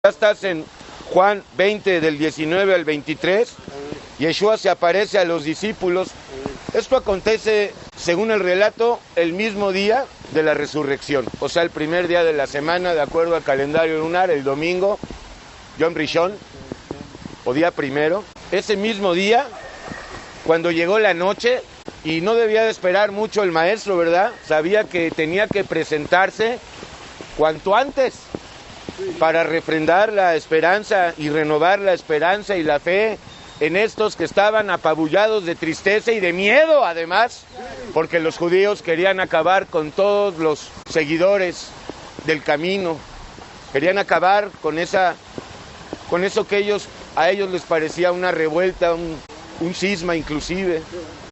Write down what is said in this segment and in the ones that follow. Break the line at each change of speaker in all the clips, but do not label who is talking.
Ya estás en Juan 20 del 19 al 23. Yeshua se aparece a los discípulos. Esto acontece, según el relato, el mismo día de la resurrección. O sea, el primer día de la semana, de acuerdo al calendario lunar, el domingo, Yom Rishon, o día primero. Ese mismo día, cuando llegó la noche, y no debía de esperar mucho el maestro, ¿verdad? Sabía que tenía que presentarse cuanto antes para refrendar la esperanza y renovar la esperanza y la fe en estos que estaban apabullados de tristeza y de miedo, además, porque los judíos querían acabar con todos los seguidores del camino, querían acabar con eso que a ellos les parecía una revuelta, un cisma inclusive.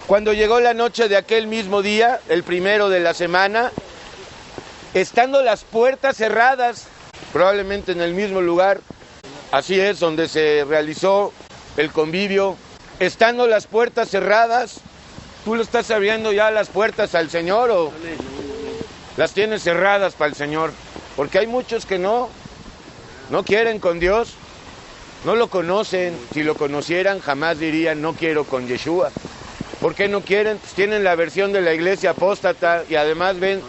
Cuando llegó la noche de aquel mismo día, el primero de la semana, estando las puertas cerradas, probablemente en el mismo lugar, así es, donde se realizó el convivio, estando las puertas cerradas, ¿tú le estás abriendo ya las puertas al Señor o las tienes cerradas para el Señor? Porque hay muchos que no quieren con Dios, no lo conocen. Si lo conocieran, jamás dirían, no quiero con Yeshua. ¿Por qué no quieren? Pues tienen la versión de la iglesia apóstata y además ven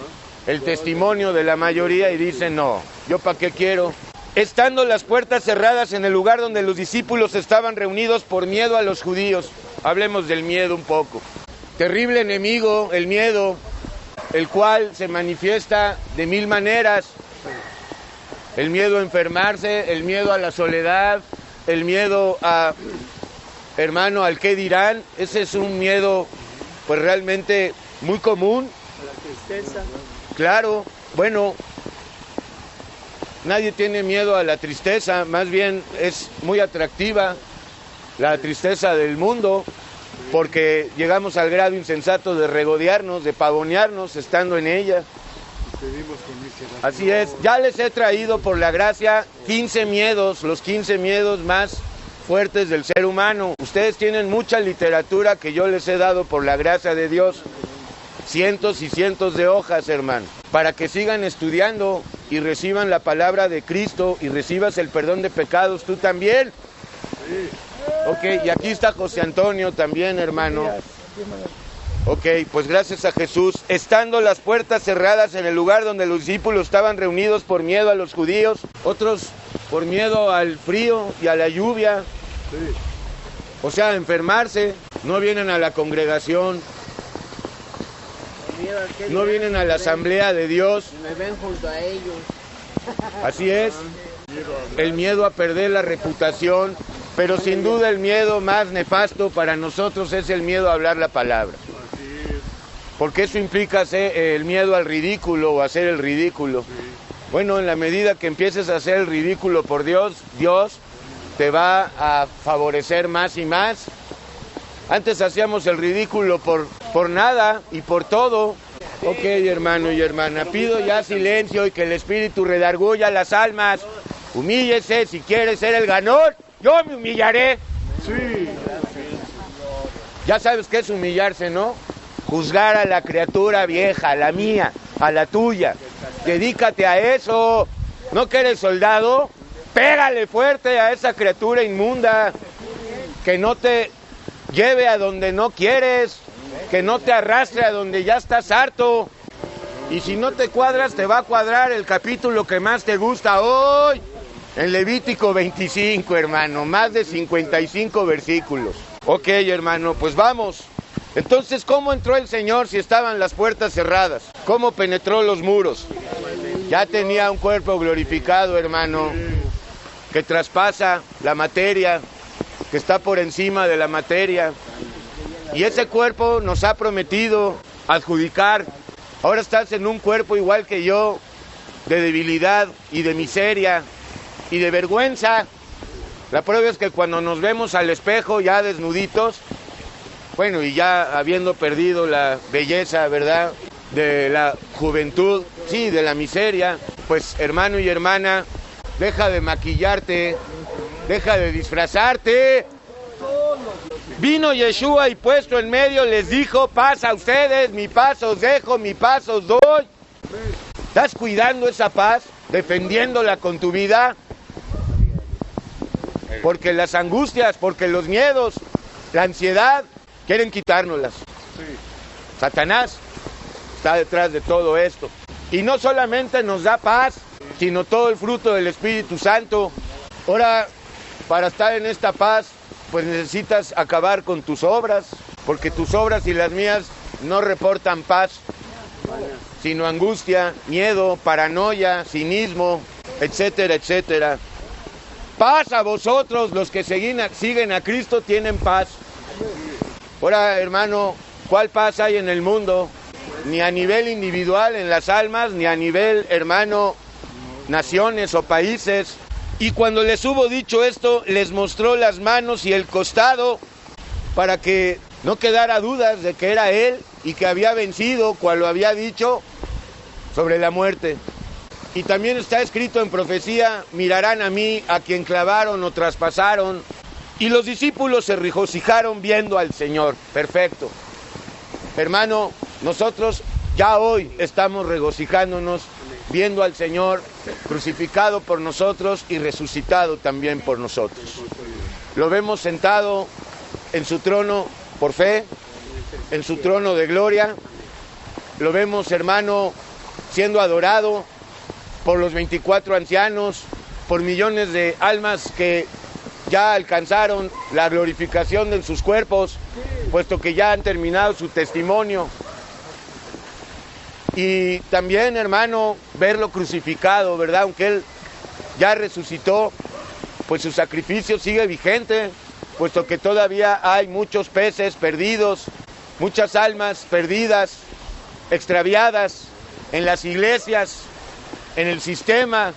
el testimonio de la mayoría y dicen, no, ¿yo para qué quiero? Estando las puertas cerradas en el lugar donde los discípulos estaban reunidos por miedo a los judíos. Hablemos del miedo un poco. Terrible enemigo, el miedo, el cual se manifiesta de mil maneras. El miedo a enfermarse, el miedo a la soledad, el miedo a, hermano, al qué dirán. Ese es un miedo, pues realmente muy común.
A la tristeza.
Claro, bueno, nadie tiene miedo a la tristeza, más bien es muy atractiva la tristeza del mundo, porque llegamos al grado insensato de regodearnos, de pavonearnos estando en ella. Así es, ya les he traído por la gracia 15 miedos, los 15 miedos más fuertes del ser humano. Ustedes tienen mucha literatura que yo les he dado por la gracia de Dios. Cientos y cientos de hojas, hermano, para que sigan estudiando y reciban la palabra de Cristo y recibas el perdón de pecados tú también. Ok, y aquí está José Antonio también, hermano. Ok, pues gracias a Jesús. Estando las puertas cerradas en el lugar donde los discípulos estaban reunidos por miedo a los judíos, otros por miedo al frío y a la lluvia, o sea, a enfermarse, no vienen a la congregación. No vienen a la asamblea de Dios.
Me ven junto a ellos.
Así es. El miedo a perder la reputación, pero sin duda el miedo más nefasto para nosotros es el miedo a hablar la palabra. Porque eso implica el miedo al ridículo o hacer el ridículo. Bueno, en la medida que empieces a hacer el ridículo por Dios, Dios te va a favorecer más y más. Antes hacíamos el ridículo por nada y por todo. Ok, hermano y hermana, pido ya silencio y que el Espíritu redarguya las almas. Humíllese si quiere ser el ganón. Yo me humillaré. Sí. Ya sabes qué es humillarse, ¿no? Juzgar a la criatura vieja, a la mía, a la tuya. Dedícate a eso. ¿No que eres soldado? Pégale fuerte a esa criatura inmunda que no te lleve a donde no quieres, que no te arrastre a donde ya estás harto. Y si no te cuadras, te va a cuadrar el capítulo que más te gusta hoy, en Levítico 25, hermano, más de 55 versículos. Ok, hermano, pues vamos. Entonces, ¿cómo entró el Señor si estaban las puertas cerradas? ¿Cómo penetró los muros? Ya tenía un cuerpo glorificado, hermano, que traspasa la materia, que está por encima de la materia. Y ese cuerpo nos ha prometido adjudicar. Ahora estás en un cuerpo igual que yo, de debilidad y de miseria y de vergüenza. La prueba es que cuando nos vemos al espejo ya desnuditos, bueno, y ya habiendo perdido la belleza, ¿verdad?, de la juventud, sí, de la miseria, pues hermano y hermana, deja de maquillarte, deja de disfrazarte. Vino Yeshua y puesto en medio les dijo, paz a ustedes, mi paz os dejo, mi paz os doy. ¿Estás cuidando esa paz? ¿Defendiéndola con tu vida? porque las angustias, porque los miedos, la ansiedad, quieren quitárnoslas. Satanás está detrás de todo esto. Y no solamente nos da paz, sino todo el fruto del Espíritu Santo. Ahora, para estar en esta paz, pues necesitas acabar con tus obras, porque tus obras y las mías no reportan paz, sino angustia, miedo, paranoia, cinismo, etcétera, etcétera. Paz a vosotros, los que siguen a Cristo tienen paz. Ahora, hermano, ¿cuál paz hay en el mundo? Ni a nivel individual en las almas, ni a nivel, hermano, naciones o países. Y cuando les hubo dicho esto, les mostró las manos y el costado para que no quedara dudas de que era él y que había vencido, cual lo había dicho, sobre la muerte. Y también está escrito en profecía, mirarán a mí, a quien clavaron o traspasaron. Y los discípulos se regocijaron viendo al Señor. Perfecto. Hermano, nosotros ya hoy estamos regocijándonos viendo al Señor crucificado por nosotros y resucitado también por nosotros. Lo vemos sentado en su trono por fe, en su trono de gloria. Lo vemos, hermano, siendo adorado por los 24 ancianos, por millones de almas que ya alcanzaron la glorificación de sus cuerpos, puesto que ya han terminado su testimonio. Y también, hermano, verlo crucificado, ¿verdad? Aunque él ya resucitó, pues su sacrificio sigue vigente, puesto que todavía hay muchos peces perdidos, muchas almas perdidas, extraviadas en las iglesias, en el sistema,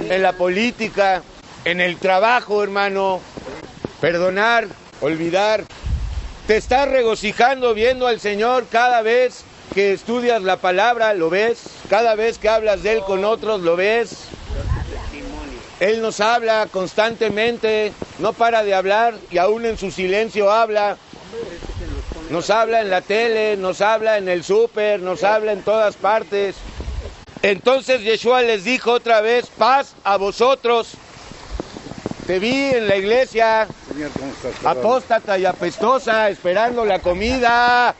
en la política, en el trabajo, hermano. Perdonar, olvidar. Te estás regocijando viendo al Señor cada vez que estudias la palabra, lo ves. Cada vez que hablas de Él con otros, lo ves. Él nos habla constantemente, no para de hablar y aún en su silencio habla. Nos habla en la tele, nos habla en el súper, nos habla en todas partes. Entonces Yeshua les dijo otra vez, paz a vosotros. Te vi en la iglesia,
Señor, ¿cómo estás?
apóstata y apestosa, esperando la comida.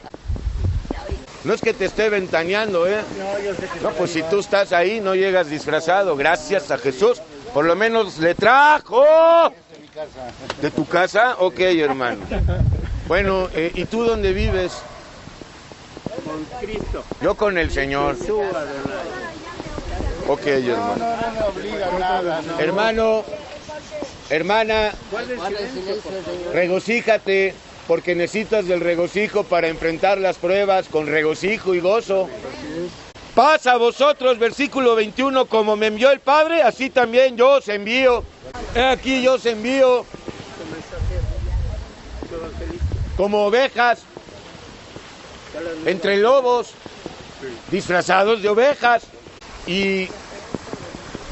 No es que te esté ventaneando, ¿eh? No, pues si tú estás ahí, no llegas disfrazado. Gracias a Jesús. Por lo menos le trajo. ¿De tu casa? Ok, hermano. Bueno, ¿y tú dónde vives?
Con Cristo.
Yo con el Señor.
Jesús, Adonai.
Ok, hermano.
No me obliga a nada, no.
Hermano, hermana,
Guarda el silencio, Señor.
regocíjate, porque necesitas del regocijo para enfrentar las pruebas con regocijo y gozo. Paz a vosotros, versículo 21, como me envió el Padre, así también yo os envío. He aquí yo os envío como ovejas entre lobos, disfrazados de ovejas. Y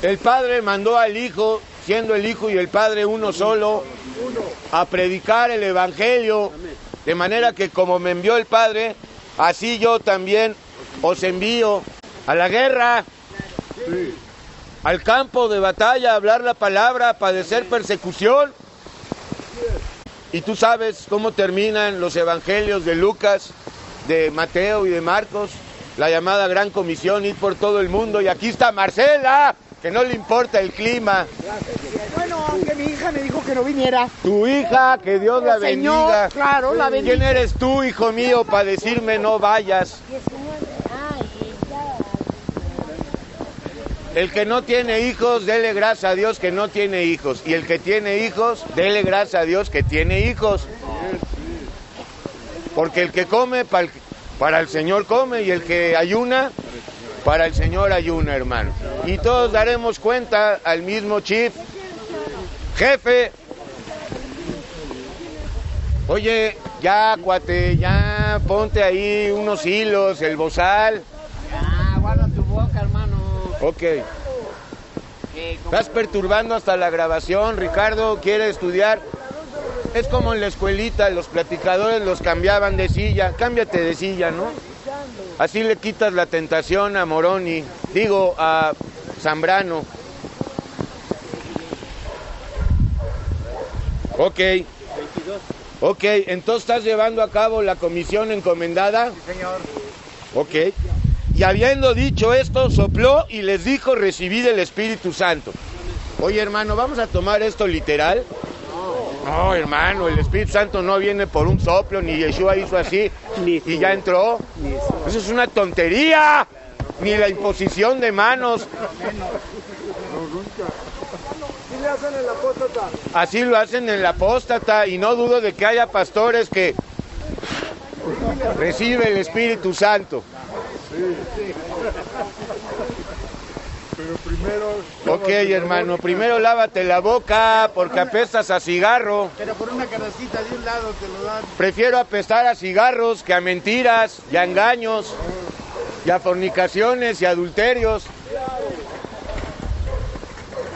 el Padre mandó al Hijo, siendo el Hijo y el Padre uno solo, a predicar el Evangelio, de manera que como me envió el Padre, así yo también os envío a la guerra, al campo de batalla, a hablar la palabra, a padecer persecución. Y tú sabes cómo terminan los evangelios de Lucas, de Mateo y de Marcos, la llamada Gran Comisión, ir por todo el mundo. Y aquí está Marcela, que no le importa el clima.
Bueno, que mi hija me dijo que no viniera.
Tu hija, que Dios la
Señor,
bendiga.
claro, la bendiga.
¿Quién eres tú, hijo mío, para decirme no vayas? El que no tiene hijos, dele gracias a Dios que no tiene hijos. Y el que tiene hijos, dele gracias a Dios que tiene hijos. Porque el que come, para el Señor come, y el que ayuna, para el Señor ayuna, hermano. Y todos daremos cuenta al mismo chief, jefe. Oye, ya, cuate, ya ponte ahí unos hilos, el bozal.
Ya, guarda tu boca, hermano.
Ok. Estás perturbando hasta la grabación. Ricardo quiere estudiar. Es como en la escuelita, los platicadores los cambiaban de silla. Cámbiate de silla, ¿no? Así le quitas la tentación a Moroni. Digo, a Zambrano. Ok. Ok, entonces estás llevando a cabo la comisión encomendada.
Sí, señor.
Ok. Y habiendo dicho esto, sopló y les dijo, recibid el Espíritu Santo. Oye, hermano, ¿vamos a tomar esto literal? No, hermano, el Espíritu Santo no viene por un soplo, ni Yeshua hizo así y ya entró. Eso es una tontería. Ni la imposición de manos.
¿Sí le hacen en la apóstata?
Así lo hacen en la apóstata, y no dudo de que haya pastores que reciben el Espíritu Santo.
Pero primero...
Ok, hermano, primero lávate la boca porque apestas a cigarro.
Pero por una canastita de un lado te lo dan.
Prefiero apestar a cigarros que a mentiras y a engaños y a fornicaciones y adulterios.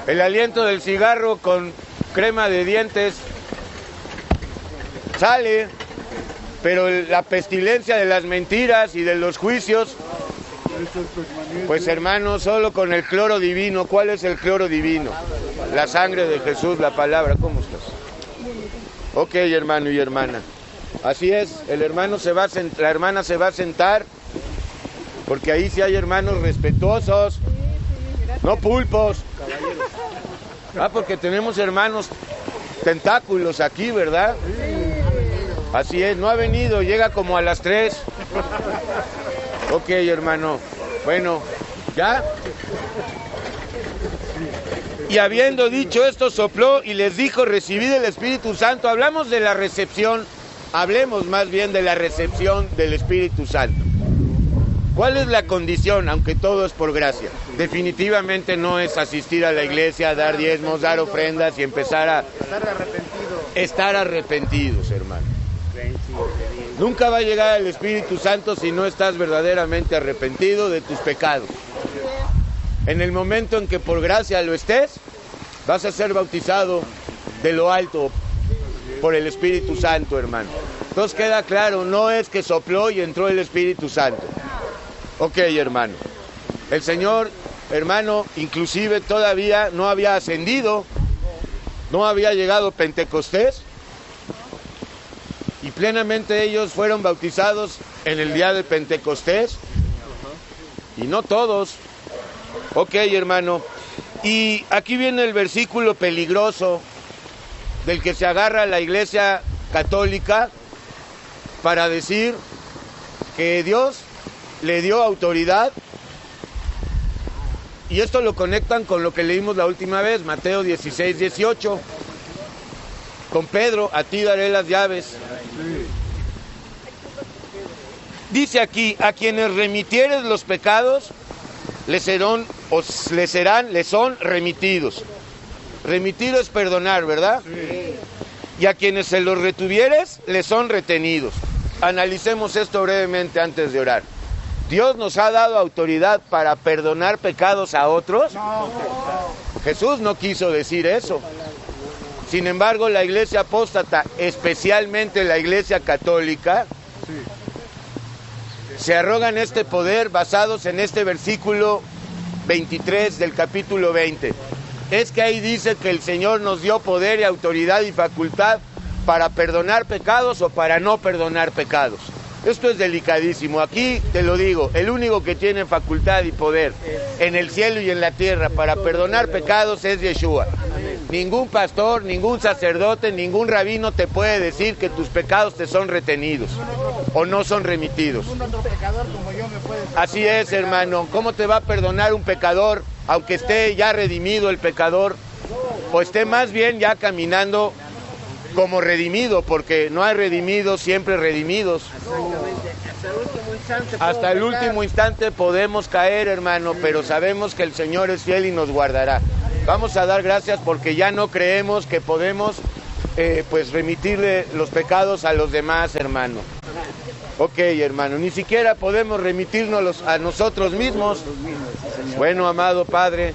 El aliento del cigarro con crema de dientes sale, pero la pestilencia de las mentiras y de los juicios, pues hermano, solo con el cloro divino. ¿Cuál es el cloro divino? La sangre de Jesús, la palabra. ¿Cómo estás? Ok, hermano y hermana. Así es, el hermano se va a la hermana se va a sentar, porque ahí sí hay hermanos respetuosos, no pulpos. Ah, porque tenemos hermanos tentáculos aquí, ¿verdad? Así es, no ha venido, llega como a las 3. Ok, hermano. Bueno, ¿ya? Y habiendo dicho esto, sopló y les dijo, recibid el Espíritu Santo. Hablamos de la recepción, hablemos más bien de la recepción del Espíritu Santo. ¿Cuál es la condición? Aunque todo es por gracia. Definitivamente no es asistir a la iglesia, dar diezmos, dar ofrendas y empezar a estar arrepentidos, hermano. Nunca va a llegar el Espíritu Santo si no estás verdaderamente arrepentido de tus pecados. En el momento en que por gracia lo estés, vas a ser bautizado de lo alto por el Espíritu Santo, hermano. Entonces queda claro, no es que sopló y entró el Espíritu Santo. Ok, hermano. El Señor, hermano, inclusive todavía no había ascendido, no había llegado Pentecostés, y plenamente ellos fueron bautizados en el día de Pentecostés, y no todos. Ok, hermano. Y aquí viene el versículo peligroso del que se agarra la Iglesia Católica para decir que Dios le dio autoridad, y esto lo conectan con lo que leímos la última vez, Mateo 16:18, con Pedro, a ti daré las llaves. Dice aquí, a quienes remitieres los pecados, les son remitidos. Remitir es perdonar, ¿verdad? Sí. Y a quienes se los retuvieres, les son retenidos. Analicemos esto brevemente antes de orar. ¿Dios nos ha dado autoridad para perdonar pecados a otros? No. Jesús no quiso decir eso. Sin embargo, la Iglesia apóstata, especialmente la Iglesia católica, se arrogan este poder basados en este versículo 23 del capítulo 20. Es que ahí dice que el Señor nos dio poder y autoridad y facultad para perdonar pecados o para no perdonar pecados. Esto es delicadísimo. Aquí te lo digo, el único que tiene facultad y poder en el cielo y en la tierra para perdonar pecados es Yeshua. Ningún pastor, ningún sacerdote, ningún rabino te puede decir que tus pecados te son retenidos o no son remitidos. Así es, hermano. ¿Cómo te va a perdonar un pecador, aunque esté ya redimido el pecador, o esté más bien ya caminando como redimido? Porque no hay redimidos, siempre redimidos. Hasta el último instante podemos caer, hermano, pero sabemos que el Señor es fiel y nos guardará. Vamos a dar gracias porque ya no creemos que podemos pues remitirle los pecados a los demás, hermano. Ok, hermano, ni siquiera podemos remitirnos a nosotros mismos. Bueno, amado Padre,